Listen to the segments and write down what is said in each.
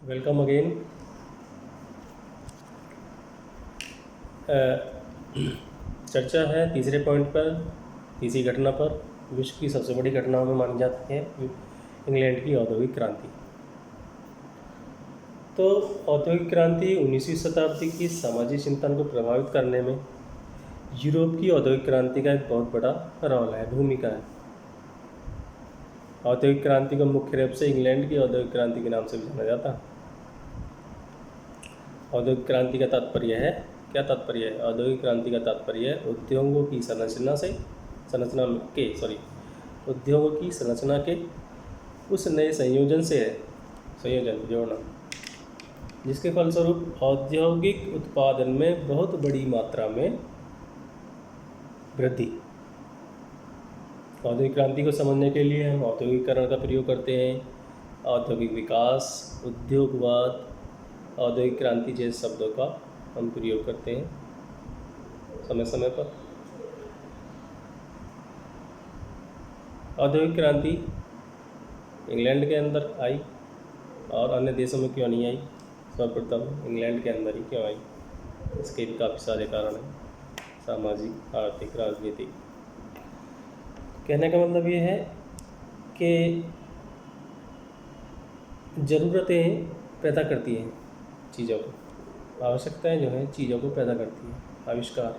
Welcome again. चर्चा है तीसरे पॉइंट पर, तीसरी घटना पर। विश्व की सबसे बड़ी घटनाओं में मानी जाती है इंग्लैंड की औद्योगिक क्रांति। तो औद्योगिक क्रांति 19वीं शताब्दी की सामाजिक चिंतन को प्रभावित करने में यूरोप की औद्योगिक क्रांति का एक बहुत बड़ा रोल है, भूमिका है। औद्योगिक क्रांति को मुख्य रूप से इंग्लैंड की औद्योगिक क्रांति के नाम से भी जाना जाता है। औद्योगिक क्रांति का तात्पर्य है, क्या तात्पर्य है? औद्योगिक क्रांति का तात्पर्य है उद्योगों की संरचना के उस नए संयोजन जोड़ना, जिसके फलस्वरूप औद्योगिक उत्पादन में बहुत बड़ी मात्रा में वृद्धि। औद्योगिक क्रांति को समझने के लिए हम औद्योगिकरण का प्रयोग करते हैं। औद्योगिक विकास, उद्योगवाद, औद्योगिक क्रांति जैसे शब्दों का हम प्रयोग करते हैं समय समय पर। औद्योगिक क्रांति इंग्लैंड के अंदर आई और अन्य देशों में क्यों नहीं आई? सर्वप्रथम इंग्लैंड के अंदर ही क्यों आई? इसके भी काफ़ी सारे कारण हैं, सामाजिक, आर्थिक, राजनीतिक। कहने का मतलब ये है कि ज़रूरतें पैदा करती हैं चीज़ों को, आवश्यकताएं जो हैं चीज़ों को पैदा करती हैं। आविष्कार,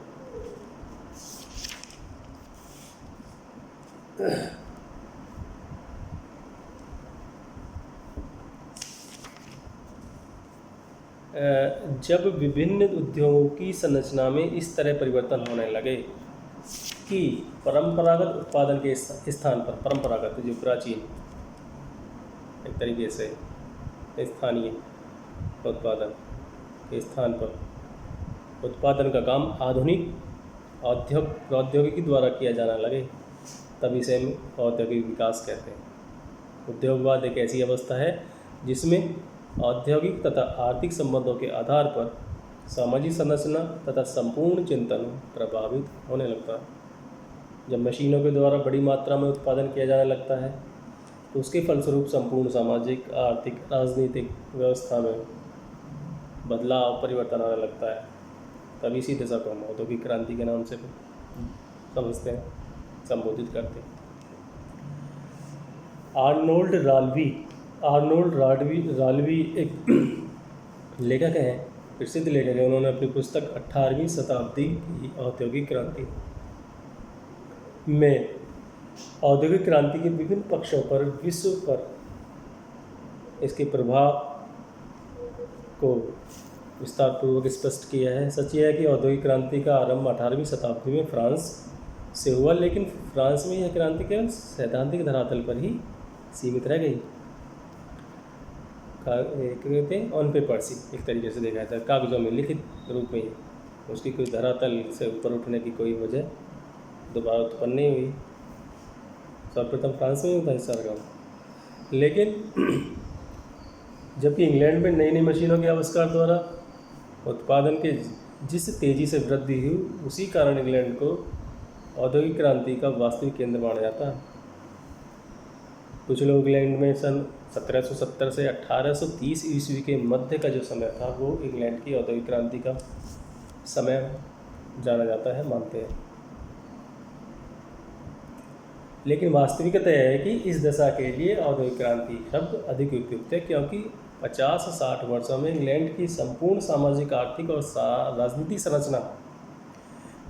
जब विभिन्न उद्योगों की संरचना में इस तरह परिवर्तन होने लगे कि परंपरागत उत्पादन के स्थान पर, परंपरागत जो प्राचीन एक तरीके से स्थानीय उत्पादन के स्थान पर उत्पादन का काम आधुनिक प्रौद्योगिकी द्वारा किया जाने लगे, तब इसे हम औद्योगिक विकास कहते हैं। उद्योगवाद एक ऐसी अवस्था है जिसमें औद्योगिक तथा आर्थिक संबंधों के आधार पर सामाजिक संरचना तथा संपूर्ण चिंतन प्रभावित होने लगता है। जब मशीनों के द्वारा बड़ी मात्रा में उत्पादन किया जाने लगता है तो उसके फलस्वरूप संपूर्ण सामाजिक, आर्थिक, राजनीतिक व्यवस्था में बदलाव, परिवर्तन आने लगता है। तब इसी दिशा को हम औद्योगिक क्रांति के नाम से समझते हैं, संबोधित करते हैं। आर्नोल्ड राल्वी एक लेखक हैं, प्रसिद्ध लेखक हैं। उन्होंने अपनी पुस्तक 18वीं शताब्दी की औद्योगिक क्रांति में औद्योगिक क्रांति के विभिन्न पक्षों पर, विश्व पर इसके प्रभाव को विस्तारपूर्वक स्पष्ट किया है। सच यह है कि औद्योगिक क्रांति का आरंभ 18वीं शताब्दी में फ्रांस से हुआ, लेकिन फ्रांस में यह क्रांति केवल सैद्धांतिक धरातल पर ही सीमित रह गई। कहते हैं ऑन पेपर सी, एक तरीके से देखा जाता है, कागजों में लिखित रूप में ही। उसकी कोई धरातल से ऊपर उठने की कोई वजह दोबारा उत्पन्न नहीं हुई। सर्वप्रथम फ्रांस में होता है इस सारा काम। लेकिन जबकि इंग्लैंड में नई नई मशीनों के आविष्कार द्वारा उत्पादन के जिस तेज़ी से वृद्धि हुई, उसी कारण इंग्लैंड को औद्योगिक क्रांति का वास्तविक केंद्र माना जाता है। कुछ लोग इंग्लैंड में सन 1770 से 1830 ईस्वी के मध्य का जो समय था वो इंग्लैंड की औद्योगिक क्रांति का समय जाना जाता है, मानते हैं। लेकिन वास्तविकता यह है कि इस दशा के लिए औद्योगिक क्रांति शब्द अधिक उपयुक्त है, क्योंकि 50-60 वर्षों में इंग्लैंड की संपूर्ण सामाजिक, आर्थिक और राजनीतिक संरचना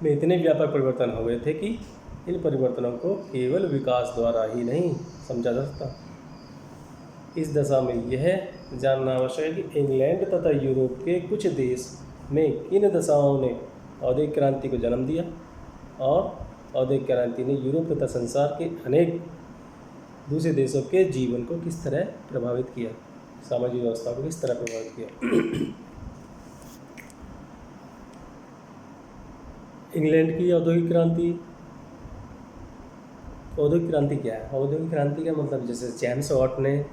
में इतने व्यापक परिवर्तन हो गए थे कि इन परिवर्तनों को केवल विकास द्वारा ही नहीं समझा जा सकता। इस दशा में यह जानना आवश्यक है कि इंग्लैंड तथा यूरोप के कुछ देश में किन दशाओं ने औद्योगिक क्रांति को जन्म दिया और औद्योगिक क्रांति ने यूरोप तथा संसार के अनेक दूसरे देशों के जीवन को किस तरह प्रभावित किया, सामाजिक व्यवस्था को किस तरह प्रभावित किया। इंग्लैंड की औद्योगिक क्रांति क्या है? औद्योगिक क्रांति का मतलब, जैसे जेम्स वाट ने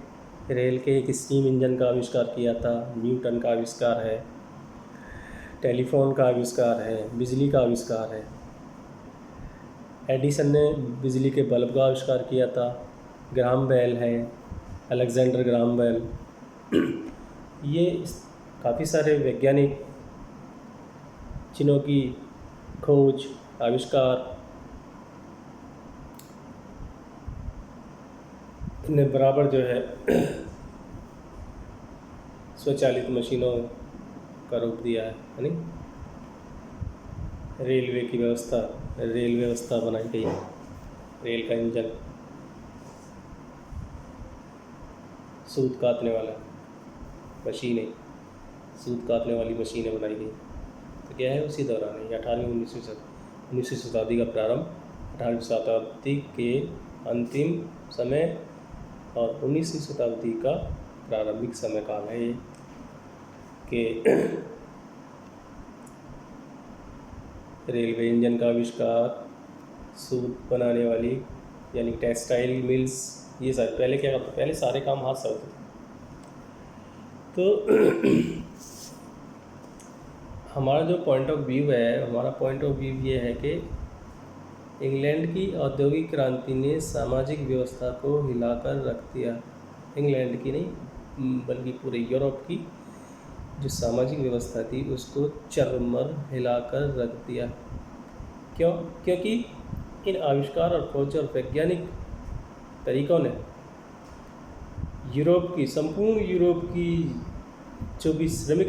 रेल के एक स्टीम इंजन का आविष्कार किया था, न्यूटन का आविष्कार है, टेलीफोन का आविष्कार है, बिजली का आविष्कार है, एडिसन ने बिजली के बल्ब का आविष्कार किया था, ग्राहम बेल है, अलेक्जेंडर ग्राहम बेल। ये काफ़ी सारे वैज्ञानिक जिन्हों की खोज, आविष्कार ने बराबर जो है स्वचालित मशीनों का रूप दिया है नहीं। रेल व्यवस्था बनाई गई है, रेल का इंजन, सूत काटने वाली मशीनें बनाई गई। तो क्या है, उसी दौरान है 19वीं शताब्दी का प्रारंभ, 18वीं शताब्दी के अंतिम समय और 19वीं शताब्दी का प्रारंभिक समय काल है ये कि रेलवे इंजन का आविष्कार, सूत बनाने वाली यानी टेक्सटाइल मिल्स, ये सारे पहले क्या करते, पहले सारे काम हाथ से होते थे। तो हमारा जो पॉइंट ऑफ व्यू ये है कि इंग्लैंड की औद्योगिक क्रांति ने सामाजिक व्यवस्था को हिलाकर रख दिया। इंग्लैंड की नहीं बल्कि पूरे यूरोप की जो सामाजिक व्यवस्था थी उसको चरमर हिलाकर रख दिया। क्यों? क्योंकि इन आविष्कार और खोज और वैज्ञानिक तरीकों ने संपूर्ण यूरोप की जो भी श्रमिक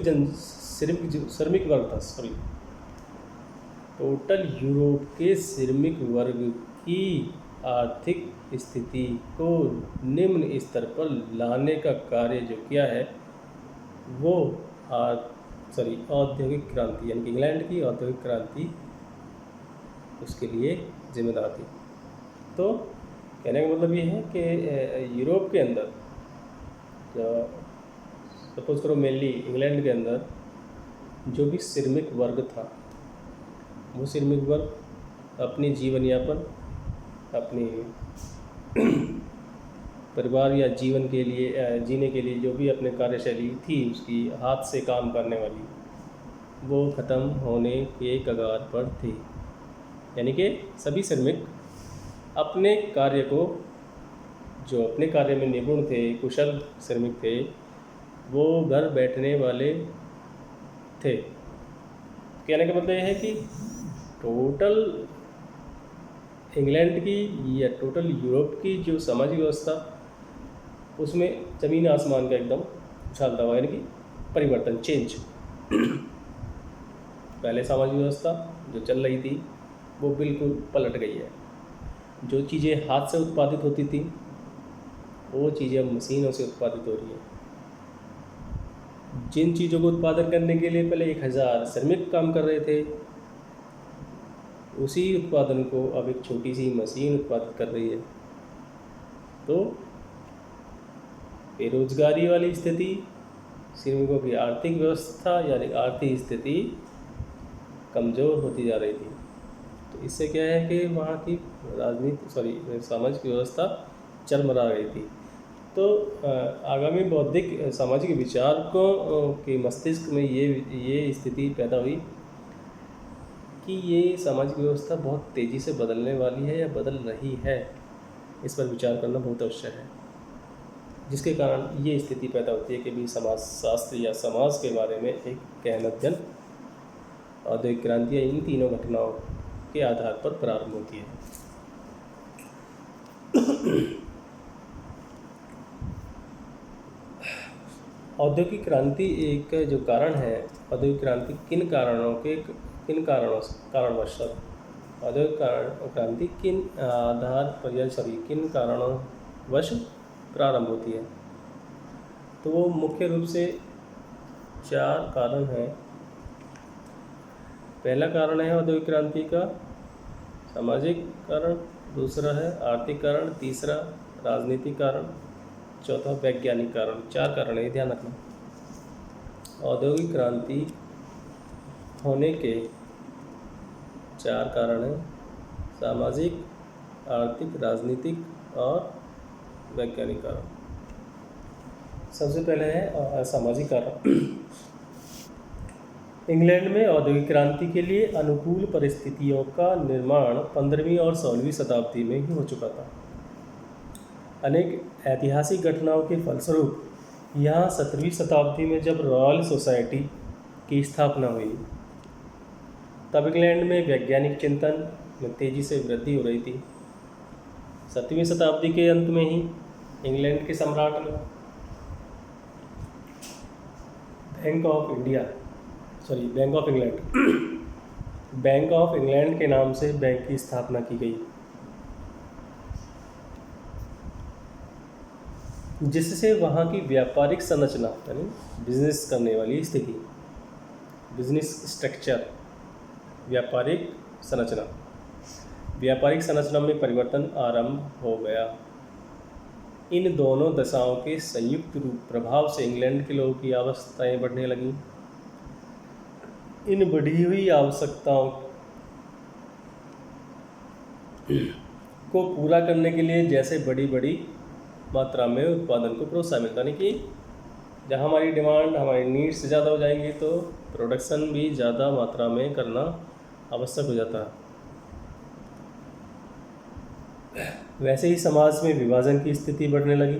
वर्ग था, टोटल यूरोप के श्रमिक वर्ग की आर्थिक स्थिति को निम्न स्तर पर लाने का कार्य जो किया है वो औद्योगिक क्रांति यानी कि इंग्लैंड की औद्योगिक क्रांति उसके लिए जिम्मेदार थी। तो कहने का मतलब ये है कि यूरोप के अंदर सपोज करो मेनली इंग्लैंड के अंदर जो भी श्रमिक वर्ग था, वो श्रमिक वर्ग अपनी जीवन यापन, अपनी परिवार या जीवन के लिए जीने के लिए जो भी अपने कार्यशैली थी उसकी हाथ से काम करने वाली, वो ख़त्म होने के कगार पर थी। यानी कि सभी श्रमिक अपने कार्य को, जो अपने कार्य में निपुण थे, कुशल श्रमिक थे, वो घर बैठने वाले थे। कहने का मतलब यह है कि टोटल इंग्लैंड की या टोटल यूरोप की जो सामाजिक व्यवस्था उसमें ज़मीन आसमान का एकदम उछालता हुआ यानी कि परिवर्तन, चेंज। पहले सामाजिक व्यवस्था जो चल रही थी वो बिल्कुल पलट गई है। जो चीज़ें हाथ से उत्पादित होती थी वो चीज़ें अब मशीनों से उत्पादित हो रही हैं। जिन चीज़ों को उत्पादन करने के लिए पहले 1000 श्रमिक काम कर रहे थे, उसी उत्पादन को अब एक छोटी सी मशीन उत्पादित कर रही है। तो बेरोजगारी वाली स्थिति, श्रमिकों की आर्थिक व्यवस्था यानी आर्थिक स्थिति कमज़ोर होती जा रही थी। तो इससे क्या है कि वहाँ की सामाजिक व्यवस्था चरमरा गई थी। तो आगामी बौद्धिक सामाजिक विचारकों के मस्तिष्क में ये स्थिति पैदा हुई कि ये सामाजिक व्यवस्था बहुत तेज़ी से बदलने वाली है या बदल रही है, इस पर विचार करना बहुत आवश्यक है। जिसके कारण ये स्थिति पैदा होती है कि भी समाजशास्त्र या समाज के बारे में एक गहन अध्ययन औद्योगिक क्रांति या इन तीनों घटनाओं के आधार पर प्रारंभ होती है। औद्योगिक क्रांति एक जो कारण है, औद्योगिक क्रांति किन कारणवश औद्योगिक क्रांति किन आधार पर या किन कारणवश प्रारंभ होती है, तो वो मुख्य रूप से 4 कारण हैं। पहला कारण है औद्योगिक क्रांति का सामाजिक कारण, दूसरा है आर्थिक कारण, तीसरा राजनीतिक कारण, चौथा वैज्ञानिक कारण। 4 कारण है, ध्यान रखना। औद्योगिक क्रांति होने के 4 कारण हैं, सामाजिक, आर्थिक, राजनीतिक और वैज्ञानिक कारण। सबसे पहले है सामाजिक कारण। इंग्लैंड में औद्योगिक क्रांति के लिए अनुकूल परिस्थितियों का निर्माण 15वीं और 16वीं शताब्दी में ही हो चुका था। अनेक ऐतिहासिक घटनाओं के फलस्वरूप यहाँ 17वीं शताब्दी में जब रॉयल सोसाइटी की स्थापना हुई तब इंग्लैंड में वैज्ञानिक चिंतन में तेज़ी से वृद्धि हो रही थी। 17वीं शताब्दी के अंत में ही इंग्लैंड के सम्राट ने बैंक ऑफ इंग्लैंड के नाम से बैंक की स्थापना की गई, जिससे वहाँ की व्यापारिक संरचना यानी बिजनेस करने वाली स्थिति, बिजनेस स्ट्रक्चर, व्यापारिक संरचना में परिवर्तन आरंभ हो गया। इन दोनों दशाओं के संयुक्त रूप प्रभाव से इंग्लैंड के लोगों की आवश्यकताएं बढ़ने लगीं। इन बढ़ी हुई आवश्यकताओं को पूरा करने के लिए जैसे बड़ी मात्रा में उत्पादन को प्रोत्साहन मिलता, यानी कि जहाँ हमारी डिमांड, हमारी नीड्स ज़्यादा हो जाएंगी तो प्रोडक्शन भी ज़्यादा मात्रा में करना आवश्यक हो जाता है। वैसे ही समाज में विभाजन की स्थिति बढ़ने लगी।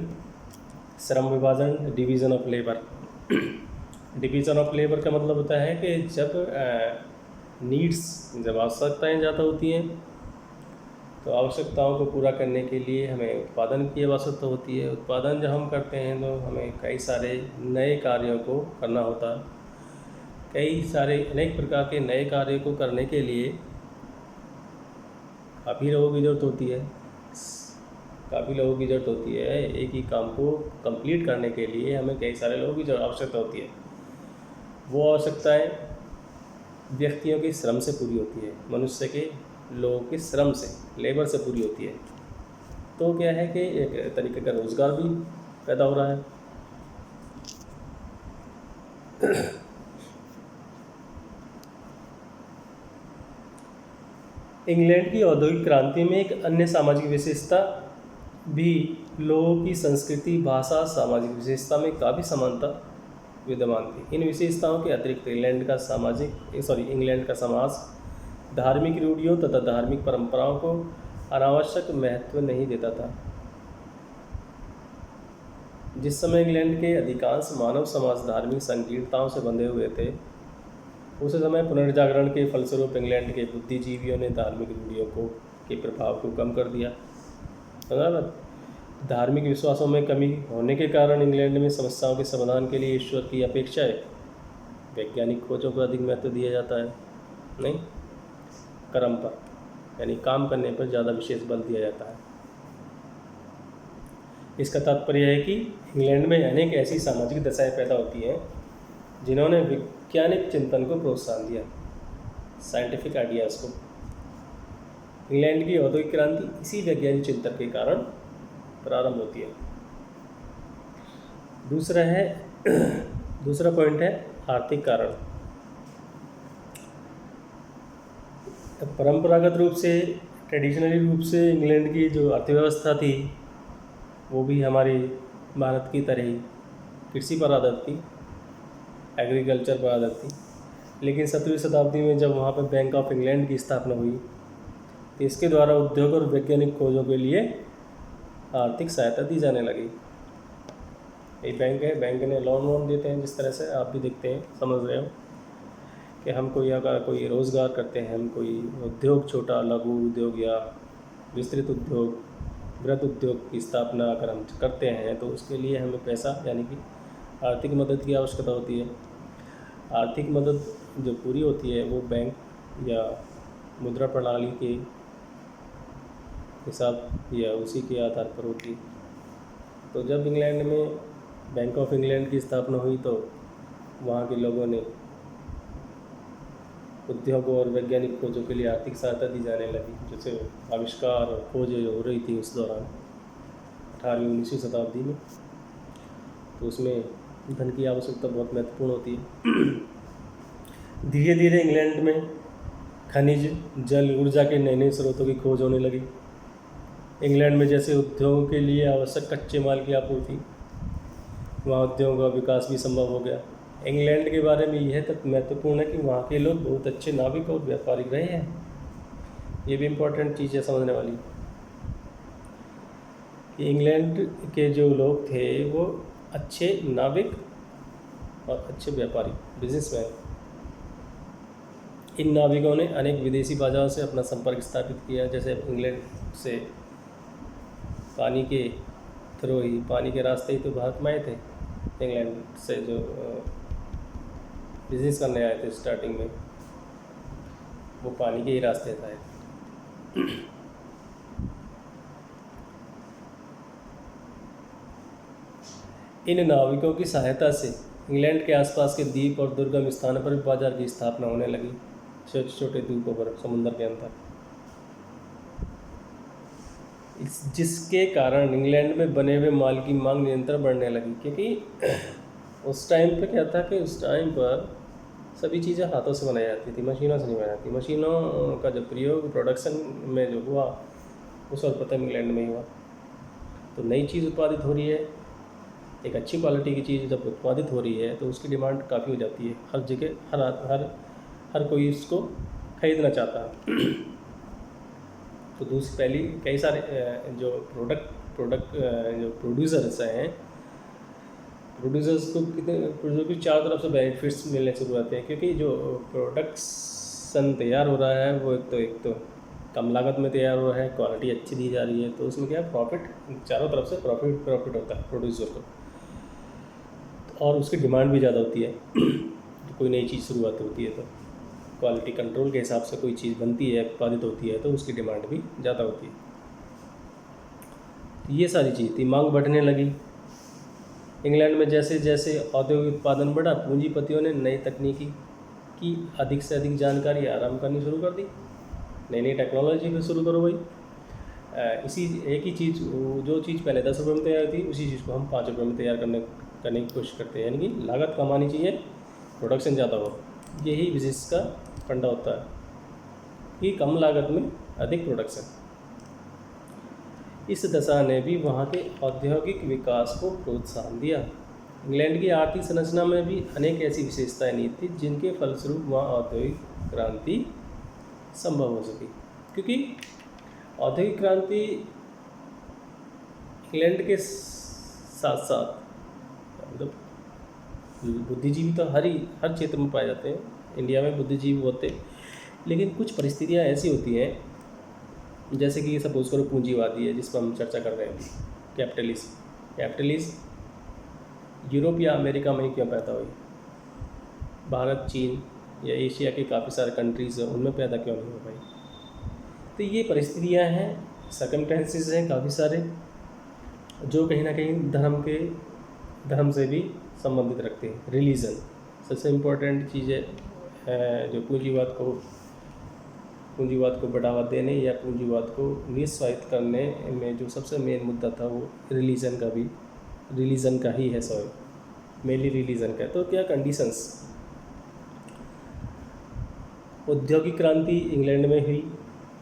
श्रम विभाजन, division of labour. Division of labour का मतलब होता है कि जब आवश्यकताएं ज़्यादा होती हैं तो आवश्यकताओं को पूरा करने के लिए हमें उत्पादन की आवश्यकता होती है। उत्पादन जब हम करते हैं तो हमें कई सारे नए कार्यों को करना होता है। कई सारे अनेक प्रकार के नए कार्यों को करने के लिए काफ़ी लोगों की ज़रूरत होती है। एक ही काम को कंप्लीट करने के लिए हमें कई सारे लोगों की आवश्यकता होती है। वो आवश्यकताएं व्यक्तियों के श्रम से पूरी होती है, मनुष्य के लोगों के श्रम से, लेबर से पूरी होती है। तो क्या है कि एक तरीके का रोज़गार भी पैदा हो रहा है। इंग्लैंड की औद्योगिक क्रांति में एक अन्य सामाजिक विशेषता भी लोगों की संस्कृति, भाषा, सामाजिक विशेषता में काफ़ी समानता विद्यमान थी। इन विशेषताओं के अतिरिक्त इंग्लैंड का समाज धार्मिक रूढ़ियों तथा धार्मिक परंपराओं को अनावश्यक महत्व नहीं देता था। जिस समय इंग्लैंड के अधिकांश मानव समाज धार्मिक संकीर्णताओं से बंधे हुए थे, उस समय पुनर्जागरण के फलस्वरूप इंग्लैंड के बुद्धिजीवियों ने धार्मिक रूढ़ियों के प्रभाव को कम कर दिया। बराबर। धार्मिक विश्वासों में कमी होने के कारण इंग्लैंड में समस्याओं के समाधान के लिए ईश्वर की अपेक्षाएं वैज्ञानिक खोजों को अधिक महत्व दिया जाता है, नहीं कर्म पर, यानी काम करने पर ज़्यादा विशेष बल दिया जाता है। इसका तात्पर्य है कि इंग्लैंड में अनेक ऐसी सामाजिक दशाएं पैदा होती हैं जिन्होंने वैज्ञानिक चिंतन को प्रोत्साहन दिया, साइंटिफिक आइडियाज़ को। इंग्लैंड की औद्योगिक क्रांति इसी वैज्ञानिक चिंतन के कारण प्रारंभ होती है। दूसरा पॉइंट है आर्थिक कारण। परंपरागत रूप से, ट्रेडिशनली रूप से इंग्लैंड की जो अर्थव्यवस्था थी वो भी हमारी भारत की तरह ही कृषि पर आधारित थी, एग्रीकल्चर पर आधारित थी। लेकिन 17वीं शताब्दी में जब वहाँ पर बैंक ऑफ इंग्लैंड की स्थापना हुई तो इसके द्वारा उद्योग और वैज्ञानिक खोजों के लिए आर्थिक सहायता दी जाने लगी। एक बैंक है, बैंक ने लोन देते हैं, जिस तरह से आप भी देखते हैं, समझ रहे हो कि हम कोई रोज़गार करते हैं, हम कोई उद्योग, छोटा लघु उद्योग या विस्तृत उद्योग, बृहद उद्योग की स्थापना अगर हम करते हैं तो उसके लिए हमें पैसा यानी कि आर्थिक मदद की आवश्यकता होती है। आर्थिक मदद जो पूरी होती है वो बैंक या मुद्रा प्रणाली के हिसाब या उसी के आधार पर होती है। तो जब इंग्लैंड में बैंक ऑफ इंग्लैंड की स्थापना हुई तो वहाँ के लोगों ने उद्योगों और वैज्ञानिक खोजों के लिए आर्थिक सहायता दी जाने लगी, जैसे आविष्कार और खोजें हो रही थी उस दौरान 18वीं-19वीं शताब्दी में। तो उसमें धन की आवश्यकता बहुत महत्वपूर्ण होती है। धीरे धीरे इंग्लैंड में खनिज, जल, ऊर्जा के नए स्रोतों की खोज होने लगी। इंग्लैंड में जैसे उद्योगों के लिए आवश्यक कच्चे माल की आपूर्ति, वहाँ उद्योगों का विकास भी संभव हो गया। इंग्लैंड के बारे में यह तक महत्वपूर्ण है कि वहाँ के लोग बहुत अच्छे नाविक और व्यापारी रहे हैं। ये भी इम्पोर्टेंट चीज़ है समझने वाली कि इंग्लैंड के जो लोग थे वो अच्छे नाविक और अच्छे व्यापारी, बिजनेसमैन। इन नाविकों ने अनेक विदेशी बाजारों से अपना संपर्क स्थापित किया, जैसे इंग्लैंड से पानी के थ्रू ही, पानी के रास्ते ही तो भारत में आए थे। इंग्लैंड से जो बिजनेस करने आए थे स्टार्टिंग में, वो पानी के ही रास्ते से आए थे। इन नाविकों की सहायता से इंग्लैंड के आसपास के द्वीप और दुर्गम स्थानों पर भी बाजार की स्थापना होने लगी, छोटे छोटे द्वीपों पर समुद्र के अंदर, जिसके कारण इंग्लैंड में बने हुए माल की मांग निरंतर बढ़ने लगी। क्योंकि उस टाइम पे क्या था कि उस टाइम पर सभी चीज़ें हाथों से बनाई जाती थी, मशीनों से नहीं बनाई जाती। मशीनों का जो प्रयोग प्रोडक्शन में जो हुआ वो सर्वप्रथम इंग्लैंड में ही हुआ। तो नई चीज़ उत्पादित हो रही है, एक अच्छी क्वालिटी की चीज़ जब उत्पादित हो रही है तो उसकी डिमांड काफ़ी हो जाती है, हर जगह हर कोई इसको खरीदना चाहता है। तो दूसरी पहली कई सारे जो जो प्रोड्यूसर्स को कितने भी चारों तरफ से बेनिफिट्स मिलने शुरू होते हैं, क्योंकि जो प्रोडक्शन तैयार हो रहा है वो एक तो कम लागत में तैयार हो रहा है, क्वालिटी अच्छी दी जा रही है, तो उसमें क्या है, प्रॉफिट, चारों तरफ से प्रॉफिट होता है प्रोड्यूसर को, और उसकी डिमांड भी ज़्यादा होती है। तो कोई नई चीज़ शुरुआत होती है तो क्वालिटी कंट्रोल के हिसाब से कोई चीज़ बनती है, उत्पादित होती है, तो उसकी डिमांड भी ज़्यादा होती है। तो ये सारी चीज़ थी, मांग बढ़ने लगी। इंग्लैंड में जैसे जैसे औद्योगिक उत्पादन बढ़ा, पूंजीपतियों ने नई तकनीकी की अधिक से अधिक जानकारी आराम करनी शुरू कर दी। नई नई टेक्नोलॉजी भी शुरू करो भाई। इसी एक ही चीज़, जो चीज़ पहले 10 रुपये में तैयार थी, उसी चीज़ को हम 5 रुपये में तैयार करने की कोशिश करते हैं। यानी कि लागत कम आनी चाहिए, प्रोडक्शन ज़्यादा हो। यही बिजनेस का फंडा होता है कि कम लागत में अधिक प्रोडक्शन। इस दशा ने भी वहाँ के औद्योगिक विकास को प्रोत्साहन दिया। इंग्लैंड की आर्थिक संरचना में भी अनेक ऐसी विशेषताएं निहित थी जिनके फलस्वरूप वहाँ औद्योगिक क्रांति संभव हो सकी। क्योंकि औद्योगिक क्रांति इंग्लैंड के साथ साथ, मतलब बुद्धिजीवी तो हर क्षेत्र में पाए जाते हैं। इंडिया में बुद्धिजीवी होते, लेकिन कुछ परिस्थितियाँ ऐसी होती हैं, जैसे कि सपोज करो पूंजीवादी है, जिस पर हम चर्चा कर रहे हैं, कैपिटलिस्ट यूरोप या अमेरिका में ही क्यों पैदा हुई, भारत, चीन या एशिया के काफ़ी सारे कंट्रीज़ हैं, उनमें पैदा क्यों नहीं हो पाई। तो ये परिस्थितियाँ हैं, सर्कमस्टेंसेस हैं काफ़ी सारे, जो कहीं ना कहीं धर्म से भी संबंधित रखते हैं। रिलीजन सबसे इम्पोर्टेंट चीज़ है, जो पूंजीवाद को बढ़ावा देने या पूंजीवाद को निस्वायत्त करने में जो सबसे मेन मुद्दा था, वो रिलीजन का ही है, मेनली रिलीजन का। तो क्या कंडीशंस, औद्योगिक क्रांति इंग्लैंड में हुई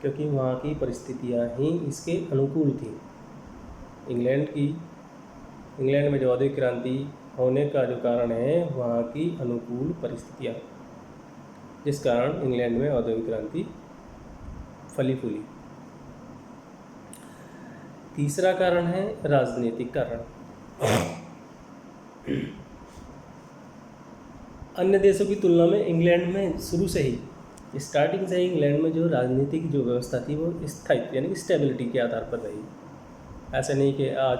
क्योंकि वहाँ की परिस्थितियाँ ही इसके अनुकूल थी। इंग्लैंड में जो औद्योगिक क्रांति होने का जो कारण है, वहाँ की अनुकूल परिस्थितियाँ, जिस कारण इंग्लैंड में औद्योगिक क्रांति फली फूली। तीसरा कारण है राजनीतिक कारण। अन्य देशों की तुलना में इंग्लैंड में शुरू से ही, स्टार्टिंग से ही इंग्लैंड में जो राजनीतिक जो व्यवस्था थी वो स्थायित्व यानी कि स्टेबिलिटी के आधार पर रही। ऐसा नहीं कि आज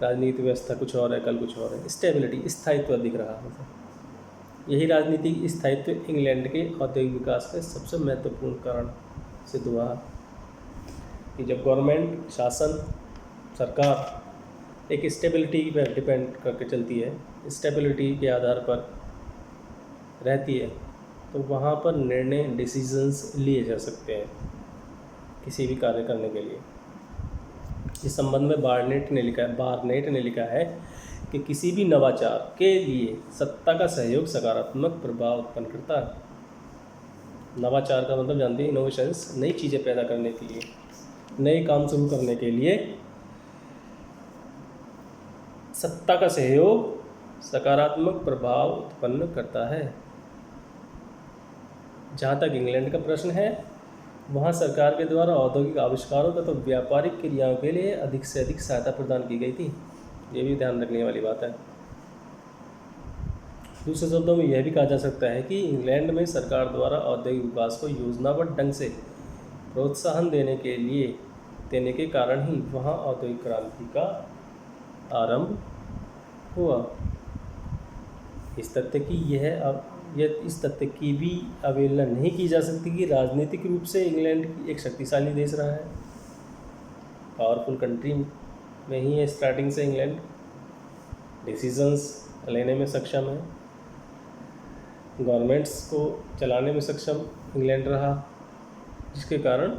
राजनीतिक व्यवस्था कुछ और है, कल कुछ और है। स्टेबिलिटी, स्थायित्व दिख रहा है। यही राजनीतिक स्थायित्व इंग्लैंड के औद्योगिक विकास का सबसे महत्वपूर्ण कारण सिद्ध हुआ कि जब गवर्नमेंट, शासन, सरकार एक स्टेबिलिटी पर डिपेंड करके चलती है, स्टेबिलिटी के आधार पर रहती है, तो वहाँ पर निर्णय, डिसीजंस लिए जा सकते हैं किसी भी कार्य करने के लिए। इस संबंध में बार्नेट ने लिखा है कि किसी भी नवाचार के लिए सत्ता का सहयोग सकारात्मक प्रभाव उत्पन्न करता है। नवाचार का मतलब जानते हैं, इनोवेशंस, नई चीज़ें पैदा करने के लिए, नए काम शुरू करने के लिए सत्ता का सहयोग सकारात्मक प्रभाव उत्पन्न करता है। जहाँ तक इंग्लैंड का प्रश्न है, वहाँ सरकार के द्वारा औद्योगिक आविष्कारों तथा व्यापारिक क्रियाओं के लिए अधिक से अधिक सहायता प्रदान की गई थी। ये भी ध्यान रखने वाली बात है। दूसरे शब्दों में यह भी कहा जा सकता है कि इंग्लैंड में सरकार द्वारा औद्योगिक विकास को योजनाबद्ध ढंग से प्रोत्साहन देने के कारण ही वहाँ औद्योगिक क्रांति का आरंभ हुआ। इस तथ्य की भी अवहेलना नहीं की जा सकती कि राजनीतिक रूप से इंग्लैंड एक शक्तिशाली देश रहा है। पावरफुल कंट्री में ही है स्टार्टिंग से इंग्लैंड। डिसीजंस लेने में सक्षम है, गवर्नमेंट्स को चलाने में सक्षम इंग्लैंड रहा, जिसके कारण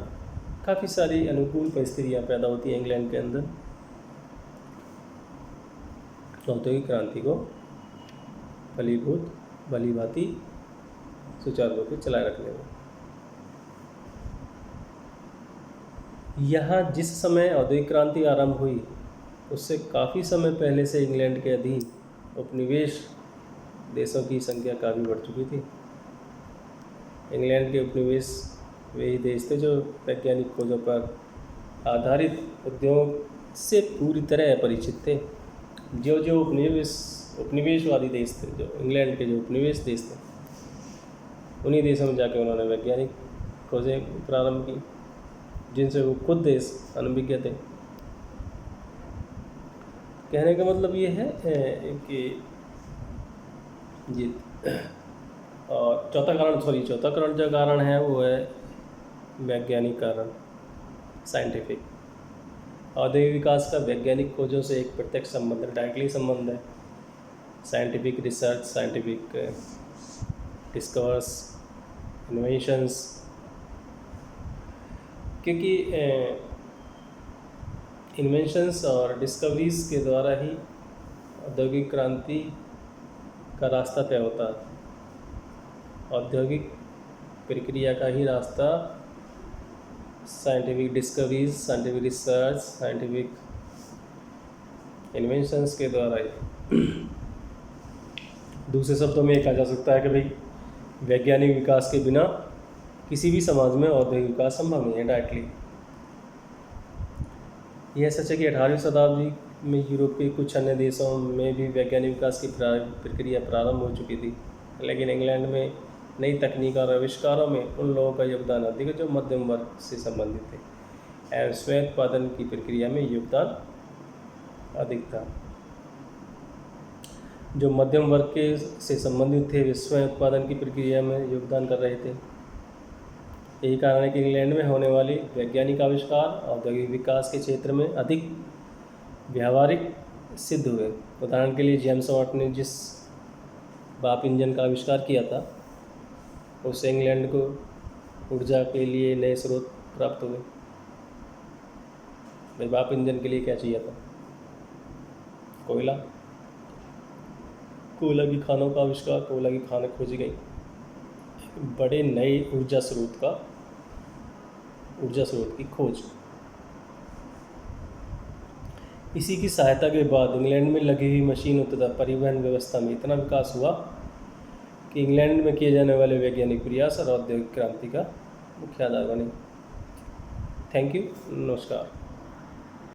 काफ़ी सारी अनुकूल परिस्थितियाँ पैदा होती हैं इंग्लैंड के अंदर औद्योगिक क्रांति को भली भांति सुचारू रूप से चलाए रखने में। यहाँ जिस समय औद्योगिक क्रांति आरंभ हुई उससे काफ़ी समय पहले से इंग्लैंड के अधीन उपनिवेश देशों की संख्या काफ़ी बढ़ चुकी थी। इंग्लैंड के उपनिवेश वही देश थे जो वैज्ञानिक खोजों पर आधारित उद्योग से पूरी तरह अपरिचित थे। जो उपनिवेशवादी देश थे, जो इंग्लैंड के जो उपनिवेश देश थे, उन्हीं देशों में जाके उन्होंने वैज्ञानिक खोजें प्रारंभ की, जिनसे वो खुद देश अनभिज्ञ थे। कहने का मतलब ये है कि ये और चौथा कारण जो कारण है वो है वैज्ञानिक कारण, साइंटिफिक। औद्योगिक विकास का वैज्ञानिक खोजों से एक प्रत्यक्ष संबंध है, डायरेक्टली संबंध है। Scientific research, scientific discovers, inventions, क्योंकि इन्वेंशंस और डिस्कवरीज के द्वारा ही औद्योगिक क्रांति का रास्ता तय होता है। औद्योगिक प्रक्रिया का ही रास्ता scientific discoveries, scientific research, scientific inventions के द्वारा ही। दूसरे शब्दों में ये कहा जा सकता है कि भाई वैज्ञानिक विकास के बिना किसी भी समाज में औद्योगिक विकास संभव नहीं है डायरेक्टली। यह सच है कि 18वीं शताब्दी में यूरोप के कुछ अन्य देशों में भी वैज्ञानिक विकास की प्रक्रिया प्रारंभ हो चुकी थी, लेकिन इंग्लैंड में नई तकनीक और आविष्कारों में उन लोगों का योगदान अधिक है जो मध्यम वर्ग से संबंधित थे एवं स्वयं उत्पादन की प्रक्रिया में योगदान अधिक था। जो मध्यम वर्ग के से संबंधित थे वे स्वयं उत्पादन की प्रक्रिया में योगदान कर रहे थे। यही कारण है कि इंग्लैंड में होने वाली वैज्ञानिक आविष्कार औद्योगिक विकास के क्षेत्र में अधिक व्यावहारिक सिद्ध हुए। उदाहरण के लिए जेम्स वाट ने जिस भाप इंजन का आविष्कार किया था उससे इंग्लैंड को ऊर्जा के लिए नए स्रोत प्राप्त हुए। भाई भाप इंजन के लिए क्या चाहिए था? कोयला की खानों का आविष्कार, कोयला की खानें खोजी गई, बड़े नए ऊर्जा स्रोत की खोज। इसी की सहायता के बाद इंग्लैंड में लगी हुई मशीनों तथा परिवहन व्यवस्था में इतना विकास हुआ कि इंग्लैंड में किए जाने वाले वैज्ञानिक प्रयास और औद्योगिक क्रांति का मुख्य आधार बने। थैंक यू, नमस्कार।